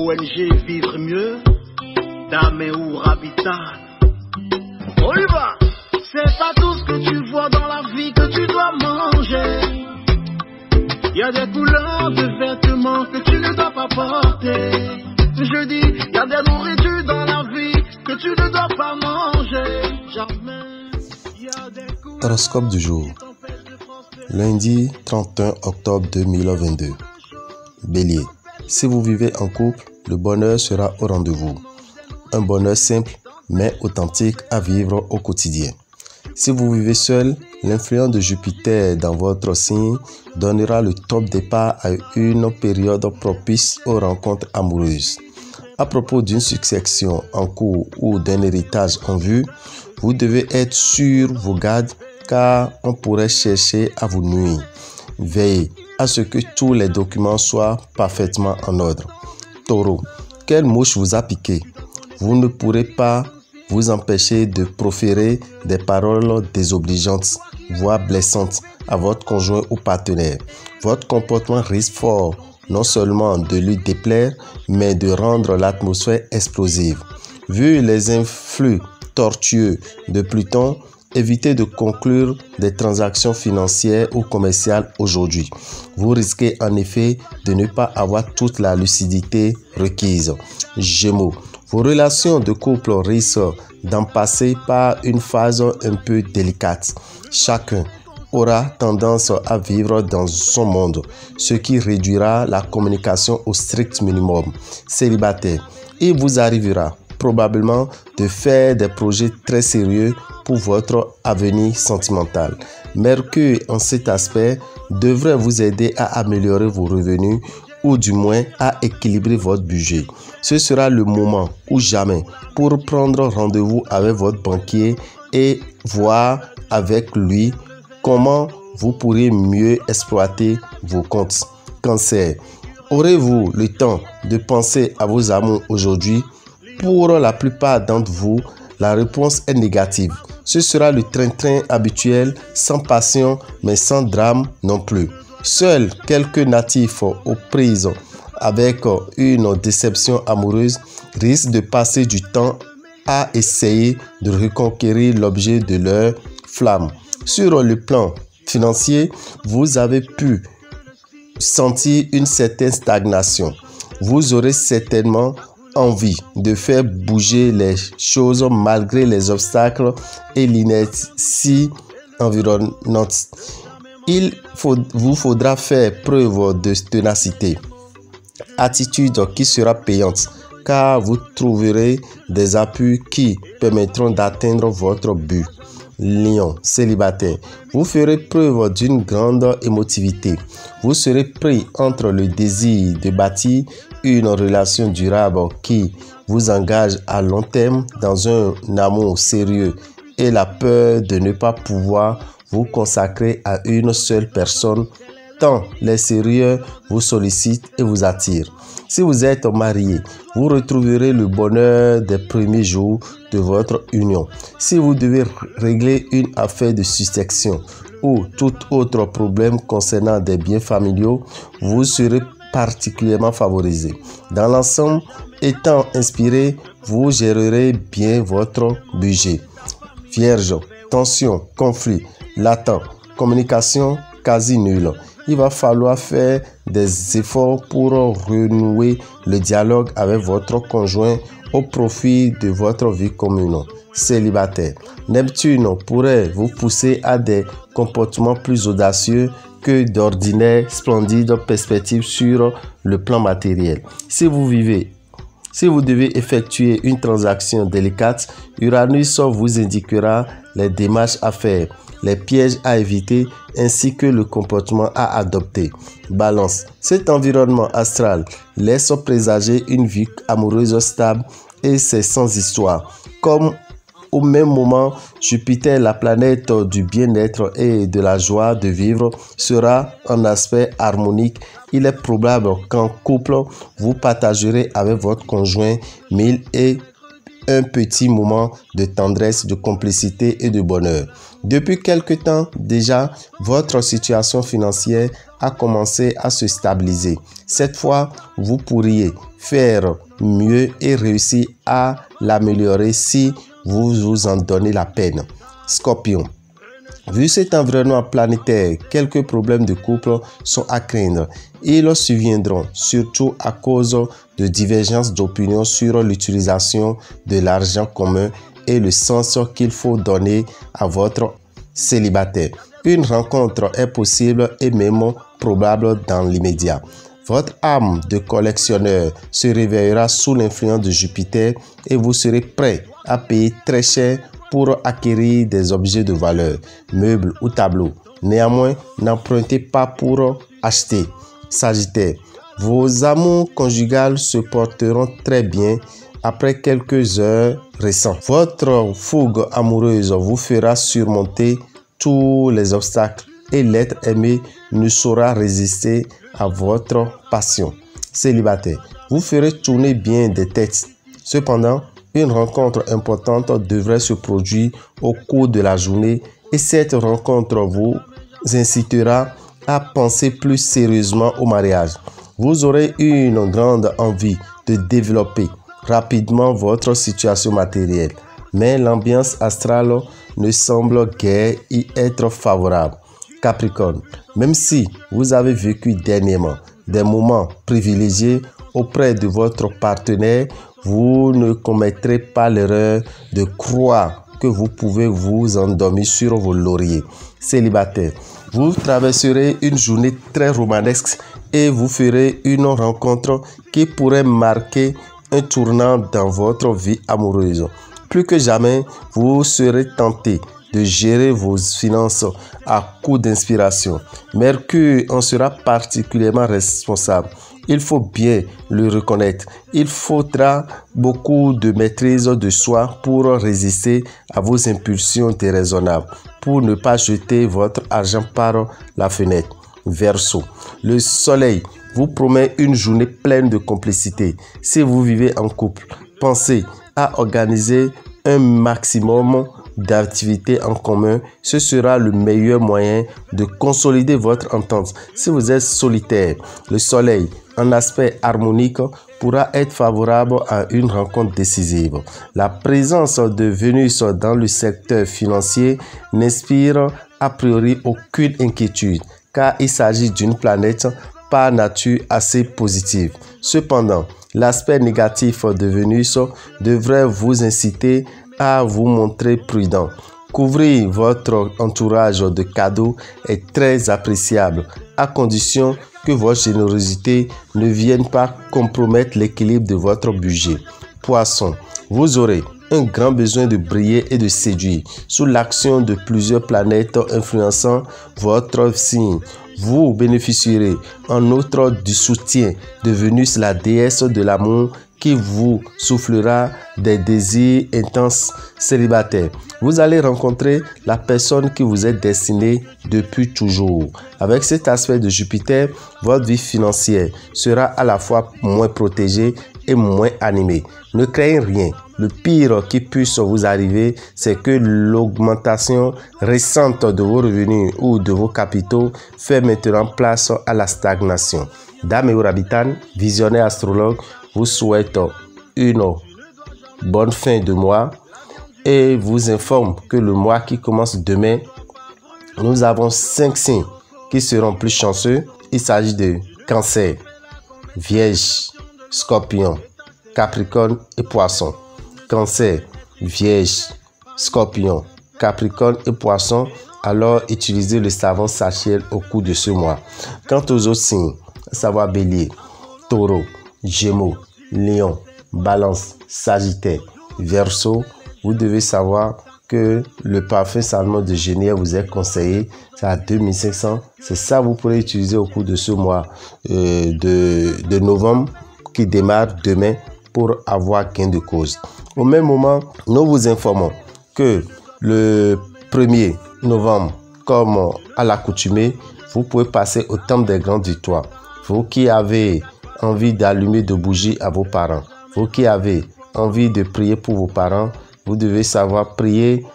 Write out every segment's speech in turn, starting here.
ONG Vivre Mieux, d'Améour Habitat. On y va! C'est pas tout ce que tu vois dans la vie que tu dois manger. Il y a des couleurs de vêtements que tu ne dois pas porter. Je dis, il y a des nourritures dans la vie que tu ne dois pas manger. Jamais. Horoscope du jour. Lundi 31 octobre 2022. Bélier. Si vous vivez en couple, le bonheur sera au rendez-vous. Un bonheur simple mais authentique à vivre au quotidien. Si vous vivez seul, l'influence de Jupiter dans votre signe donnera le top départ à une période propice aux rencontres amoureuses. À propos d'une succession en cours ou d'un héritage en vue, vous devez être sur vos gardes car on pourrait chercher à vous nuire. Veillez à ce que tous les documents soient parfaitement en ordre. Taureau, quelle mouche vous a piqué? Vous ne pourrez pas vous empêcher de proférer des paroles désobligeantes, voire blessantes à votre conjoint ou partenaire. Votre comportement risque fort non seulement de lui déplaire, mais de rendre l'atmosphère explosive. Vu les influx tortueux de Pluton, évitez de conclure des transactions financières ou commerciales aujourd'hui. Vous risquez en effet de ne pas avoir toute la lucidité requise. Gémeaux. Vos relations de couple risquent d'en passer par une phase un peu délicate. Chacun aura tendance à vivre dans son monde, ce qui réduira la communication au strict minimum. Célibataire, il vous arrivera probablement de faire des projets très sérieux pour votre avenir sentimental. Mercure en cet aspect devrait vous aider à améliorer vos revenus ou du moins à équilibrer votre budget. Ce sera le moment ou jamais pour prendre rendez-vous avec votre banquier et voir avec lui comment vous pourrez mieux exploiter vos comptes. Cancer. Aurez-vous le temps de penser à vos amours aujourd'hui? Pour la plupart d'entre vous, la réponse est négative. Ce sera le train-train habituel, sans passion mais sans drame non plus. Seuls quelques natifs aux prises avec une déception amoureuse risquent de passer du temps à essayer de reconquérir l'objet de leur flamme. Sur le plan financier, vous avez pu sentir une certaine stagnation. Vous aurez certainement envie de faire bouger les choses malgré les obstacles et l'inertie environnante. Vous faudra faire preuve de ténacité, attitude qui sera payante car vous trouverez des appuis qui permettront d'atteindre votre but. Lion, célibataire, vous ferez preuve d'une grande émotivité. Vous serez pris entre le désir de bâtir une relation durable qui vous engage à long terme dans un amour sérieux et la peur de ne pas pouvoir vous consacrer à une seule personne tant les sérieux vous sollicitent et vous attirent. Si vous êtes marié, vous retrouverez le bonheur des premiers jours de votre union. Si vous devez régler une affaire de succession ou tout autre problème concernant des biens familiaux, vous serez particulièrement favorisé. Dans l'ensemble, étant inspiré, vous gérerez bien votre budget. Vierge, tension, conflit latent, communication quasi nulle. Il va falloir faire des efforts pour renouer le dialogue avec votre conjoint au profit de votre vie commune. Célibataire, Neptune pourrait vous pousser à des comportements plus audacieux que d'ordinaires splendides perspectives sur le plan matériel. Si vous devez effectuer une transaction délicate, Uranus vous indiquera les démarches à faire, les pièges à éviter ainsi que le comportement à adopter. Balance. Cet environnement astral laisse présager une vie amoureuse stable et c'est sans histoire. Comme au même moment, Jupiter, la planète du bien-être et de la joie de vivre, sera en aspect harmonique. Il est probable qu'en couple, vous partagerez avec votre conjoint mille et un petit moment de tendresse, de complicité et de bonheur. Depuis quelque temps déjà, votre situation financière a commencé à se stabiliser. Cette fois, vous pourriez faire mieux et réussir à l'améliorer si vous vous en donnez la peine. Scorpion. Vu cet environnement planétaire, quelques problèmes de couple sont à craindre. Ils surviendront surtout à cause de divergences d'opinion sur l'utilisation de l'argent commun et le sens qu'il faut donner à votre célibataire. Une rencontre est possible et même probable dans l'immédiat. Votre âme de collectionneur se réveillera sous l'influence de Jupiter et vous serez prêt à payer très cher pour acquérir des objets de valeur, meubles ou tableaux. Néanmoins, n'empruntez pas pour acheter. Sagittaire, vos amours conjugales se porteront très bien après quelques heures récentes. Votre fougue amoureuse vous fera surmonter tous les obstacles et l'être aimé ne saura résister à votre passion. Célibataire, vous ferez tourner bien des têtes. Cependant, une rencontre importante devrait se produire au cours de la journée et cette rencontre vous incitera à penser plus sérieusement au mariage. Vous aurez une grande envie de développer rapidement votre situation matérielle, mais l'ambiance astrale ne semble guère y être favorable. Capricorne, même si vous avez vécu dernièrement des moments privilégiés auprès de votre partenaire, vous ne commettrez pas l'erreur de croire que vous pouvez vous endormir sur vos lauriers. Célibataire, vous traverserez une journée très romanesque et vous ferez une rencontre qui pourrait marquer un tournant dans votre vie amoureuse. Plus que jamais, vous serez tenté de gérer vos finances à coup d'inspiration. Mercure en sera particulièrement responsable. Il faut bien le reconnaître. Il faudra beaucoup de maîtrise de soi pour résister à vos impulsions déraisonnables, pour ne pas jeter votre argent par la fenêtre. Verseau, le soleil vous promet une journée pleine de complicité. Si vous vivez en couple, pensez à organiser un maximum d'activités en commun. Ce sera le meilleur moyen de consolider votre entente. Si vous êtes solitaire, le soleil en aspect harmonique pourra être favorable à une rencontre décisive. La présence de Vénus dans le secteur financier n'inspire a priori aucune inquiétude car il s'agit d'une planète par nature assez positive. Cependant, l'aspect négatif de Vénus devrait vous inciter à vous montrer prudent. Couvrir votre entourage de cadeaux est très appréciable, à condition que votre générosité ne vienne pas compromettre l'équilibre de votre budget. Poisson, vous aurez un grand besoin de briller et de séduire sous l'action de plusieurs planètes influençant votre signe. Vous bénéficierez en outre du soutien de Vénus, la déesse de l'amour, qui vous soufflera des désirs intenses célibataires. Vous allez rencontrer la personne qui vous est destinée depuis toujours. Avec cet aspect de Jupiter, votre vie financière sera à la fois moins protégée et moins animée. Ne craignez rien. Le pire qui puisse vous arriver, c'est que l'augmentation récente de vos revenus ou de vos capitaux fait maintenant place à la stagnation. Dame Rabitan, visionnaire astrologue, vous souhaite une bonne fin de mois et vous informe que le mois qui commence demain, nous avons 5 signes qui seront plus chanceux. Il s'agit de Cancer, Vierge, Scorpion, Capricorne et Poisson. Cancer, Vierge, Scorpion, Capricorne et Poisson, alors utilisez le savon Sachiel au cours de ce mois. Quant aux autres signes, à savoir Bélier, Taureau, Gémeaux, Lion, Balance, Sagittaire, Verseau, vous devez savoir que le parfum Salmon de Genièvre vous est conseillé. C'est à 2500. C'est ça que vous pourrez utiliser au cours de ce mois de novembre qui démarre demain pour avoir gain de cause. Au même moment, nous vous informons que le 1er novembre, comme à l'accoutumée, vous pouvez passer au temple des grandes victoires. Vous qui avez envie d'allumer de bougies à vos parents, vous qui avez envie de prier pour vos parents, vous devez savoir prier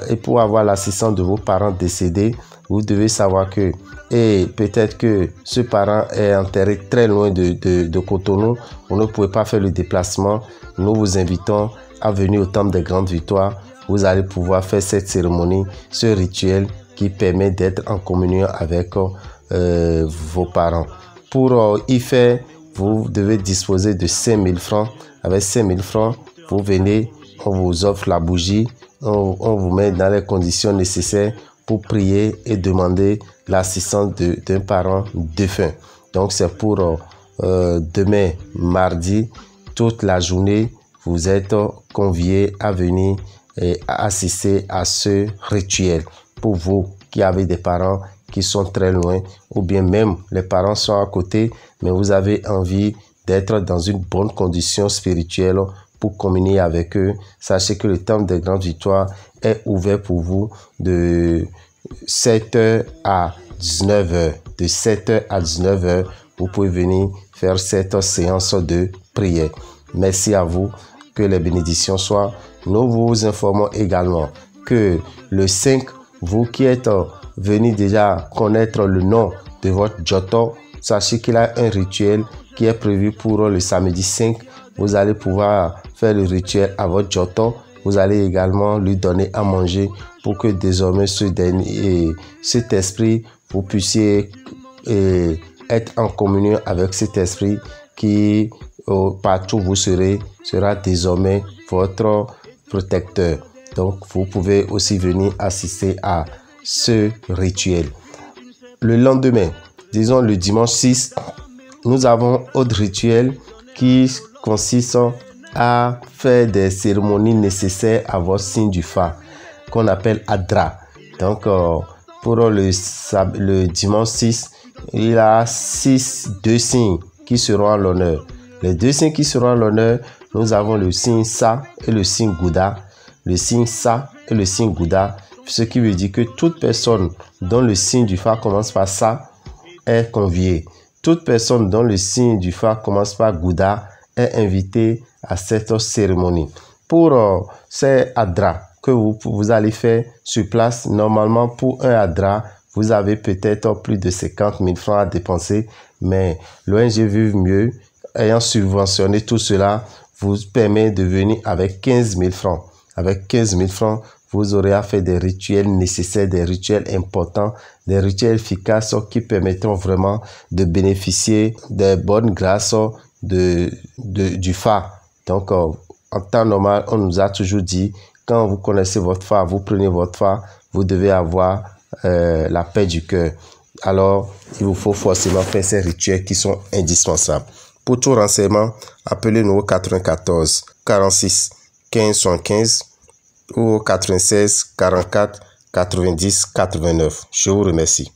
et pour avoir l'assistance de vos parents décédés. Vous devez savoir que, et peut-être que ce parent est enterré très loin de Cotonou, vous ne pouvez pas faire le déplacement. Nous vous invitons à venir au Temple des Grandes Victoires. Vous allez pouvoir faire cette cérémonie, ce rituel qui permet d'être en communion avec vos parents. Pour y faire, vous devez disposer de 5000 francs. Avec 5000 francs, vous venez, on vous offre la bougie, on vous met dans les conditions nécessaires pour prier et demander l'assistance d'un parent défunt. Donc c'est pour demain, mardi, toute la journée, vous êtes conviés à venir et à assister à ce rituel. Pour vous qui avez des parents qui sont très loin, ou bien même les parents sont à côté, mais vous avez envie d'être dans une bonne condition spirituelle pour communier avec eux, sachez que le Temple des Grandes Victoires est ouvert pour vous de 7h à 19h. De 7h à 19h, vous pouvez venir faire cette séance de prière. Merci à vous, que les bénédictions soient. Nous vous informons également que le 5, vous qui êtes venus déjà connaître le nom de votre Djoto, sachez qu'il y a un rituel qui est prévu pour le samedi 5. Vous allez pouvoir faire le rituel à votre Djoto. Vous allez également lui donner à manger pour que désormais cet esprit, vous puissiez être en communion avec cet esprit qui, partout où vous serez, sera désormais votre protecteur. Donc, vous pouvez aussi venir assister à ce rituel. Le lendemain, disons le dimanche 6, nous avons autre rituel qui consiste à faire des cérémonies nécessaires à votre signe du phare, qu'on appelle Adra. Donc, pour le dimanche 6, il y a deux signes qui seront à l'honneur. Les deux signes qui seront à l'honneur, nous avons le signe Sa et le signe Gouda. Le signe Sa et le signe Gouda, ce qui veut dire que toute personne dont le signe du phare commence par Sa est conviée. Toute personne dont le signe du phare commence par Gouda est invitée à cette cérémonie. Pour ces Adra que vous allez faire sur place, normalement pour un Adra, vous avez peut-être plus de 50 000 francs à dépenser, mais l'ONG Vive Mieux, ayant subventionné tout cela, vous permet de venir avec 15 000 francs. Avec 15 000 francs, vous aurez à faire des rituels nécessaires, des rituels importants, des rituels efficaces qui permettront vraiment de bénéficier des bonnes grâces du phare. Donc, en temps normal, on nous a toujours dit, quand vous connaissez votre phare, vous prenez votre phare, vous devez avoir la paix du cœur. Alors, il vous faut forcément faire ces rituels qui sont indispensables. Pour tout renseignement, appelez-nous au 94 46 15 75 ou au 96 44 90 89. Je vous remercie.